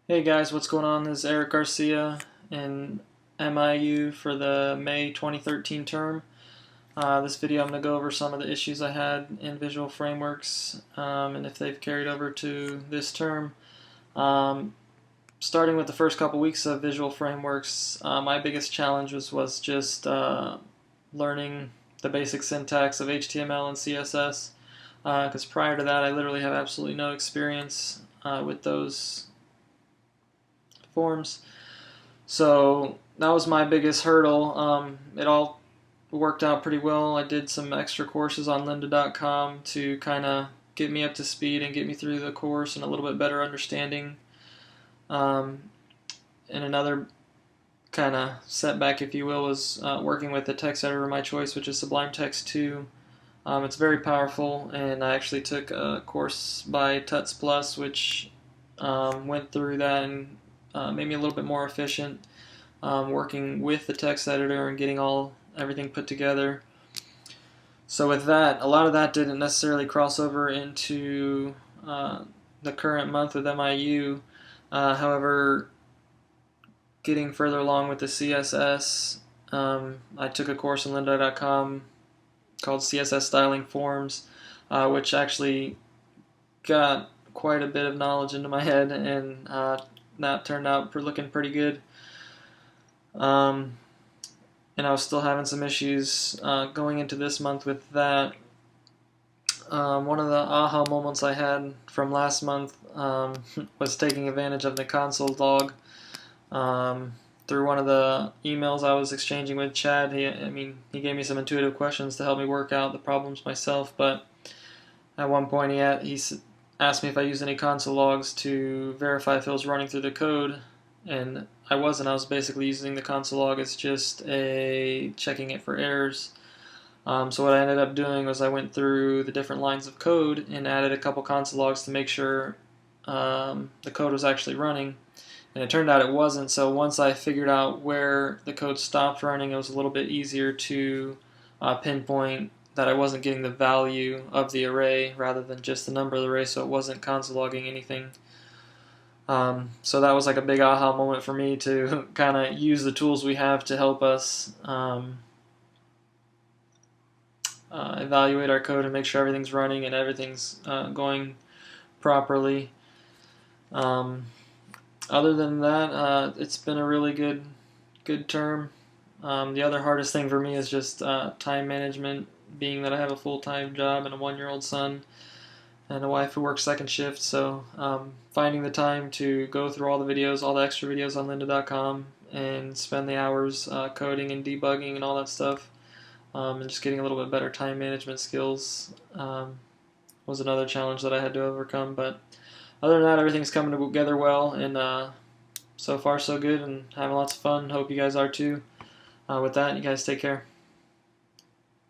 Hey guys, what's going on? This is Eric Garcia in MIU for the May 2013 term. This video I'm going to go over some of the issues I had in visual frameworks and if they've carried over to this term. Starting with the first couple weeks of visual frameworks, my biggest challenge was just learning the basic syntax of HTML and CSS because prior to that I literally have absolutely no experience with those forms. So that was my biggest hurdle. It all worked out pretty well. I did some extra courses on lynda.com to kind of get me up to speed and get me through the course and a little bit better understanding. And another kind of setback, if you will, was working with the text editor of my choice, which is Sublime Text 2. It's very powerful, and I actually took a course by Tuts Plus, which went through that and made me a little bit more efficient working with the text editor and getting everything put together. So with that, a lot of that didn't necessarily cross over into the current month with MIU. However, getting further along with the CSS, I took a course on lynda.com called CSS Styling Forms, which actually got quite a bit of knowledge into my head, and that turned out looking pretty good. And I was still having some issues going into this month with that. One of the aha moments I had from last month was taking advantage of the console log. Through one of the emails I was exchanging with Chad, he gave me some intuitive questions to help me work out the problems myself, but at one point he asked me if I used any console logs to verify if it was running through the code, and I wasn't. I was basically using the console log as just checking it for errors. So what I ended up doing was I went through the different lines of code and added a couple console logs to make sure the code was actually running, and it turned out it wasn't. So once I figured out where the code stopped running, it was a little bit easier to pinpoint that I wasn't getting the value of the array rather than just the number of the array, so it wasn't console logging anything. So that was like a big aha moment for me to kind of use the tools we have to help us evaluate our code and make sure everything's running and everything's going properly. Other than that, it's been a really good term. The other hardest thing for me is just time management, being that I have a full-time job and a 1-year-old son and a wife who works second shift, so finding the time to go through all the videos, all the extra videos on lynda.com and spend the hours coding and debugging and all that stuff, and just getting a little bit better time management skills was another challenge that I had to overcome. But other than that, everything's coming together well, and so far so good, and having lots of fun. Hope you guys are too. With that, you guys take care.